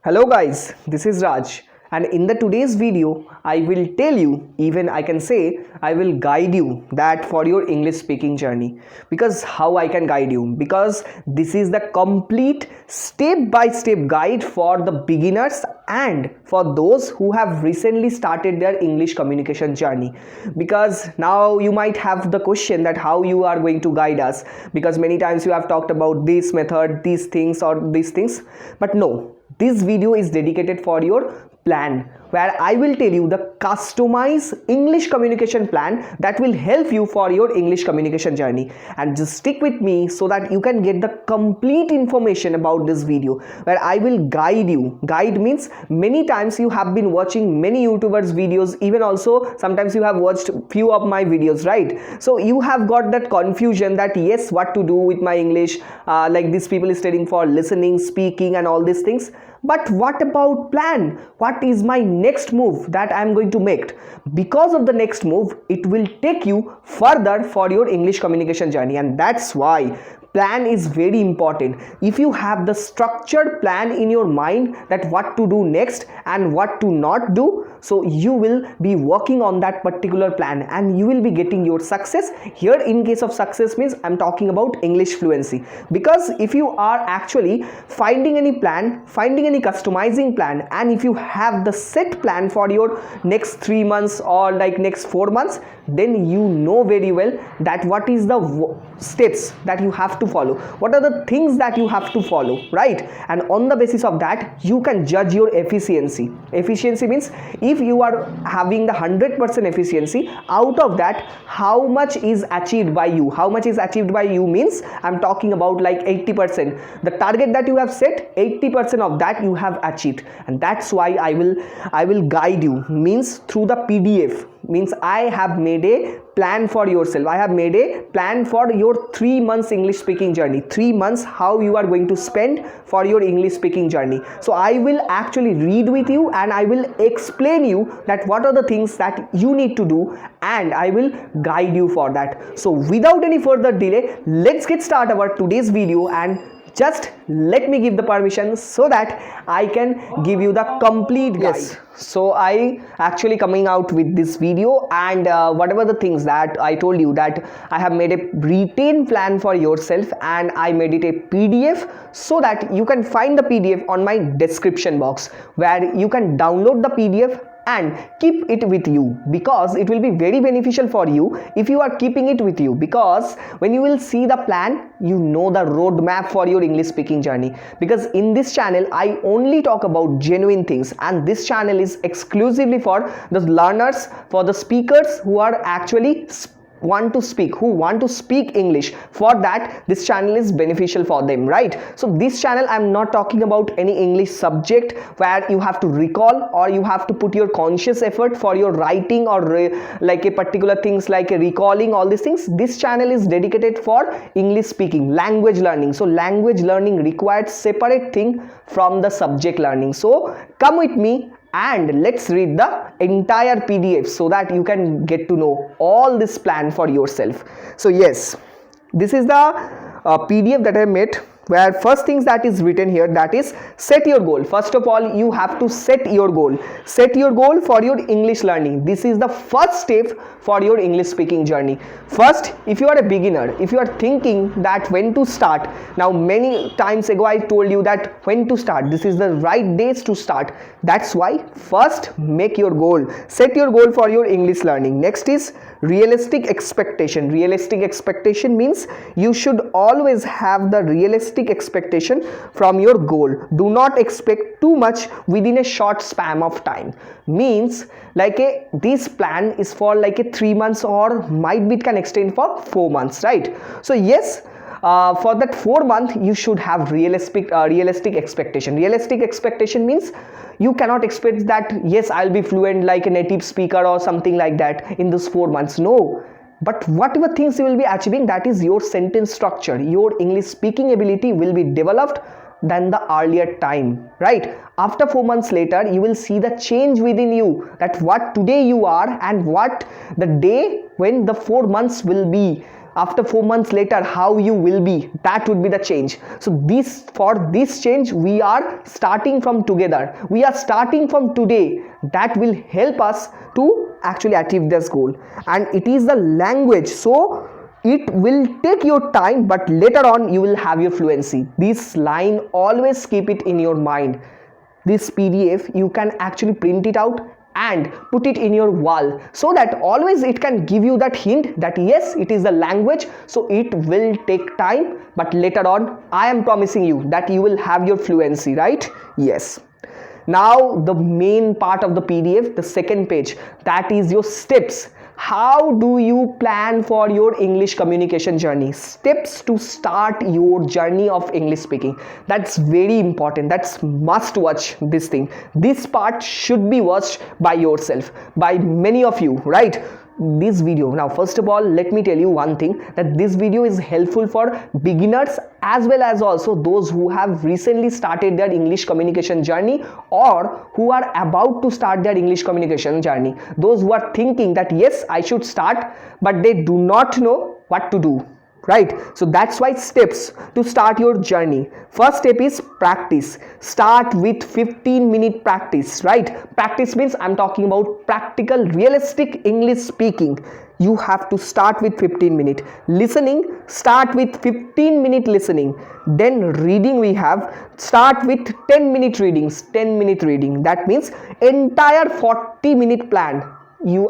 Hello guys, this is Raj, and in the today's video I will tell you, even I can say I will guide you that for your English speaking journey. Because how I can guide you? Because this is the complete step by step guide for the beginners and for those who have recently started their English communication journey. Because now you might have the question that how you are going to guide us, because many times you have talked about this method, these things or these things, but no, this video is dedicated for your plan, where I will tell you the customized English communication plan that will help you for your English communication journey. And just stick with me so that you can get the complete information about this video, where I will guide you. Guide means many times you have been watching many YouTubers videos, even also sometimes you have watched few of my videos, right? So you have got that confusion that yes, what to do with my English, like these people is studying for listening, speaking and all these things. But what about plan? What is my next move that I am going to make? Because of the next move, it will take you further for your English communication journey, and that's why plan is very important. If you have the structured plan in your mind that what to do next and what to not do, so you will be working on that particular plan and you will be getting your success. Here in case of success means I'm talking about English fluency. Because if you are actually finding any plan, finding any customizing plan, and if you have the set plan for your next 3 months or like next 4 months, then you know very well that what is the steps that you have to follow, what are the things that you have to follow, right? And on the basis of that you can judge your efficiency. Efficiency means if you are having the 100% efficiency, out of that how much is achieved by you. How much is achieved by you means I'm talking about like 80%. The target that you have set, 80% of that you have achieved. And that's why I will guide you, means through the PDF. Means I have made a plan for yourself. I have made a plan for your 3 months English speaking journey. 3 months how you are going to spend for your English speaking journey. So I will actually read with you and I will explain you that what are the things that you need to do, and I will guide you for that. So without any further delay, let's get started our today's video, and just let me give the permission so that I can give you the complete guide. Yes. So I actually coming out with this video, and whatever the things that I told you that I have made a written plan for yourself, and I made it a PDF so that you can find the PDF on my description box, where you can download the PDF and keep it with you, because it will be very beneficial for you if you are keeping it with you. Because when you will see the plan, you know the roadmap for your English speaking journey. Because in this channel I only talk about genuine things, and this channel is exclusively for the learners, for the speakers who are actually who want to speak English. For that this channel is beneficial for them, right? So this channel I'm not talking about any English subject where you have to recall or you have to put your conscious effort for your writing or like a particular things like a recalling, all these things. This channel is dedicated for English speaking, language learning. So language learning requires separate thing from the subject learning. So come with me and let's read the entire PDF so that you can get to know all this plan for yourself. So yes, this is the PDF that I made, where first things that is written here, that is set your goal. First of all, you have to set your goal. Set your goal for your English learning. This is the first step for your English speaking journey. First, if you are a beginner, if you are thinking that when to start, now many times ago I told you that when to start, this is the right days to start. That's why first make your goal, set your goal for your English learning. Next is realistic expectation. Realistic expectation means you should always have the realistic expectation from your goal. Do not expect too much within a short span of time. Means like this plan is for like a 3 months, or might be it can extend for 4 months, right? So yes, for that 4 month you should have realistic expectation. Realistic expectation means you cannot expect that yes, I'll be fluent like a native speaker or something like that in those 4 months. No, but whatever things you will be achieving, that is your sentence structure, your English speaking ability will be developed than the earlier time, right? After 4 months later you will see the change within you, that what today you are and what the day when the 4 months will be. after 4 months later how you will be, that would be the change. So for this change we are starting from together, we are starting from today. That will help us to actually achieve this goal. And it is the language, so it will take your time, but later on you will have your fluency. This line, always keep it in your mind. This PDF you can actually print it out and put it in your wall, so that always it can give you that hint that yes, it is the language, so it will take time, but later on I am promising you that you will have your fluency, right? Yes. Now the main part of the PDF, the second page, that is your steps. How do you plan for your English communication journey? Steps to start your journey of English speaking. That's very important. That's must watch this thing. This part should be watched by yourself, by many of you, right? This video, now first of all let me tell you one thing, that this video is helpful for beginners as well as also those who have recently started their English communication journey, or who are about to start their English communication journey. Those who are thinking that yes, I should start, but they do not know what to do, right? So that's why steps to start your journey. First step is practice. Start with 15-minute practice, right? Practice means I'm talking about practical, realistic English speaking. You have to start with 15-minute. Listening, start with 15-minute listening. Then reading, we have start with 10-minute readings. 10-minute reading, that means entire 40-minute plan.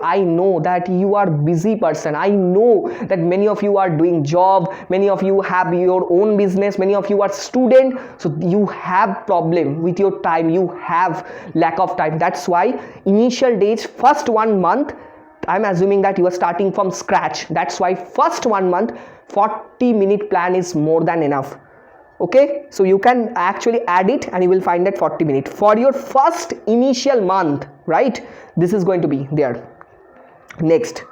I know that you are busy person. I know that many of you are doing job, many of you have your own business, many of you are student, so you have problem with your time, you have lack of time. That's why initial days, first 1 month, I'm assuming that you are starting from scratch. That's why first 1 month 40-minute plan is more than enough. Okay, so you can actually add it and you will find that 40 minutes for your first initial month, right? This is going to be there. Next,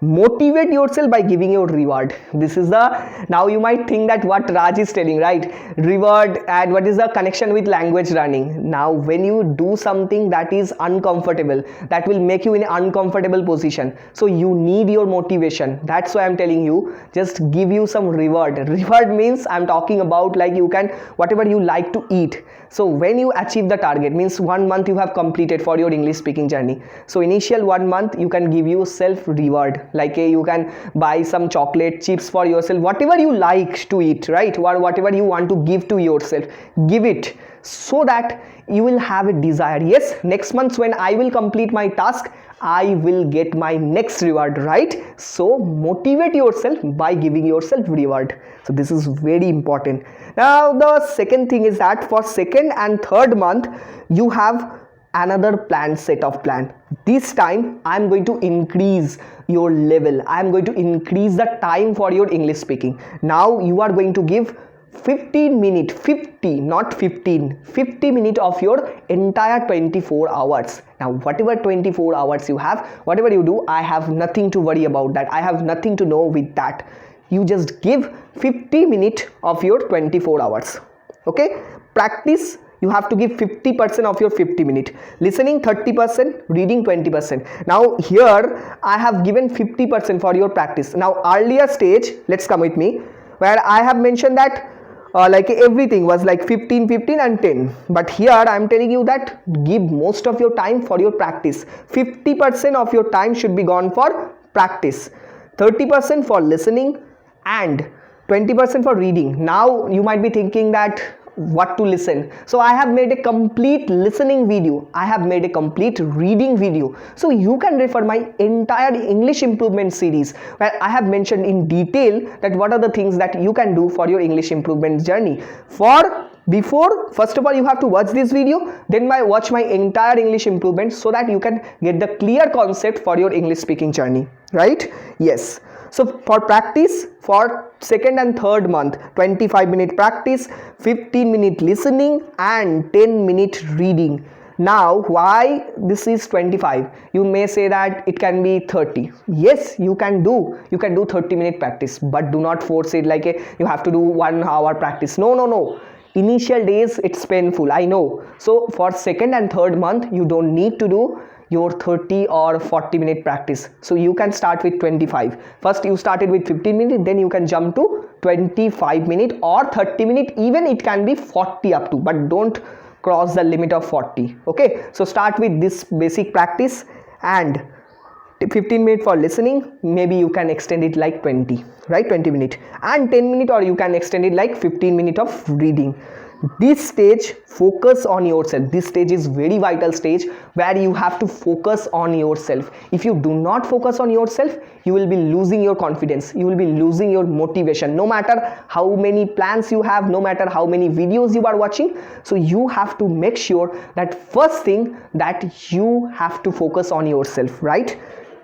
motivate yourself by giving your reward. This is the, now you might think that what Raj is telling, right? Reward, and what is the connection with language learning? Now when you do something that is uncomfortable, that will make you in an uncomfortable position, so you need your motivation. That's why I'm telling you, just give you some reward. Reward means I'm talking about like you can, whatever you like to eat. So when you achieve the target, means 1 month you have completed for your English speaking journey, so initial 1 month you can give yourself reward, like you can buy some chocolate chips for yourself, whatever you like to eat, right? Or whatever you want to give to yourself, give it, so that you will have a desire. Yes, next month when I will complete my task, I will get my next reward, right? So motivate yourself by giving yourself reward. So this is very important. Now the second thing is that for second and third month you have another plan, set of plan. This time I'm going to increase your level. I'm going to increase the time for your English speaking. Now you are going to give 15 minutes, 50 not 15, 50 minutes of your entire 24 hours. Now whatever 24 hours you have, whatever you do, I have nothing to worry about that. I have nothing to know with that. You just give 50 minutes of your 24 hours. Okay, practice, you have to give 50% of your 50 minutes, listening 30%, reading 20%. Now here I have given 50% for your practice. Now earlier stage, let's come with me, where I have mentioned that like everything was like 15, 15 and 10, but here I am telling you that give most of your time for your practice. 50% of your time should be gone for practice, 30% for listening and 20% for reading. Now you might be thinking that what to listen, so I have made a complete listening video, I have made a complete reading video, so you can refer my entire English improvement series where I have mentioned in detail that what are the things that you can do for your English improvement journey. Before, first of all you have to watch this video, then watch my entire English improvement, so that you can get the clear concept for your English speaking journey, right? Yes. So for practice, for second and third month, 25-minute practice, 15-minute listening and 10-minute reading. Now why this is 25? You may say that it can be 30. Yes, you can do 30-minute practice, but do not force it like you have to do 1 hour practice. No. Initial days it's painful, I know. So for second and third month you don't need to do. your 30 or 40 minute practice. So you can start with 25. First you started with 15 minutes, then you can jump to 25 minute or 30 minute, even it can be 40 up to, but don't cross the limit of 40. Okay, so start with this basic practice and 15 minutes for listening. Maybe you can extend it like 20, right? 20 minutes and 10 minutes, or you can extend it like 15 minutes of reading. This stage, focus on yourself. This stage is very vital stage where you have to focus on yourself. If you do not focus on yourself, you will be losing your confidence, you will be losing your motivation, no matter how many plans you have, no matter how many videos you are watching. So you have to make sure that first thing that you have to focus on yourself, right?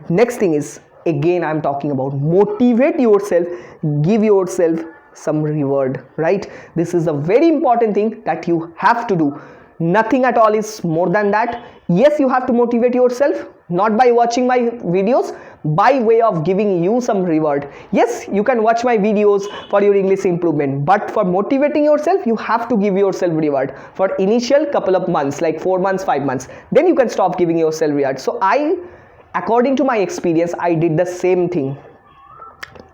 Next thing is, again I'm talking about motivate yourself, give yourself some reward, right? This is a very important thing that you have to do. Nothing at all is more than that. Yes, you have to motivate yourself, not by watching my videos, by way of giving you some reward. Yes, you can watch my videos for your English improvement, but for motivating yourself, you have to give yourself reward for initial couple of months, like 4 months, 5 months. Then you can stop giving yourself reward. So according to my experience, I did the same thing.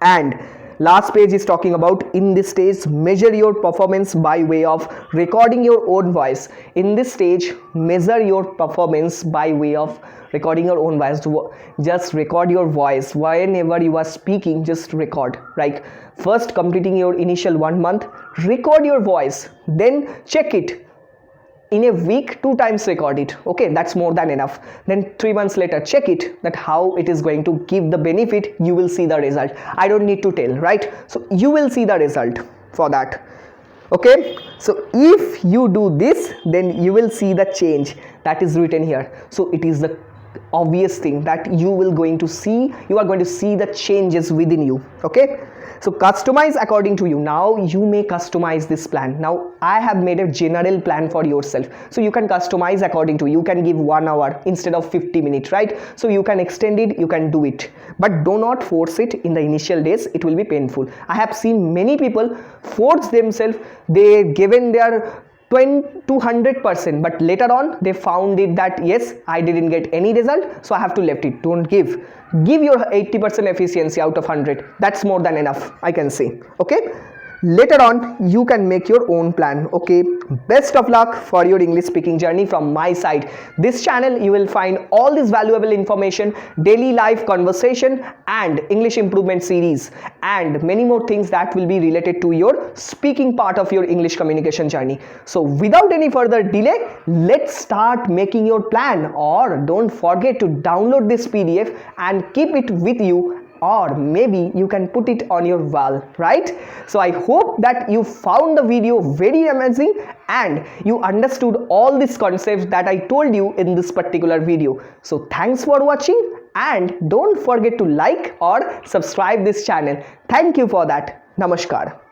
And last page is talking about, in this stage, measure your performance by way of recording your own voice. In this stage, measure your performance by way of recording your own voice. Just record your voice whenever you are speaking. Just record. Like first completing your initial 1 month, record your voice, then check it. In a week, 2 times record it. Okay, that's more than enough. Then 3 months later, check it, that how it is going to give the benefit. You will see the result. I don't need to tell, right? So you will see the result for that. Okay, so if you do this, then you will see the change that is written here. So it is the obvious thing that you are going to see the changes within you. Okay, so customize according to you. Now you may customize this plan. Now I have made a general plan for yourself, so you can customize according to you. Can give 1 hour instead of 50 minutes, right? So you can extend it, you can do it, but do not force it in the initial days. It will be painful. I have seen many people force themselves. They given their 200%, but later on they found it that yes, I didn't get any result, so I have to left it. Don't give your 80% efficiency out of 100. That's more than enough, I can say. Okay, later on you can make your own plan. Okay, best of luck for your English speaking journey from my side. This channel you will find all this valuable information, daily life conversation and English improvement series, and many more things that will be related to your speaking part of your English communication journey. So without any further delay, let's start making your plan. Or don't forget to download this PDF and keep it with you, or maybe you can put it on your wall, right? So I hope that you found the video very amazing and you understood all these concepts that I told you in this particular video. So thanks for watching, and don't forget to like or subscribe this channel. Thank you for that. Namaskar.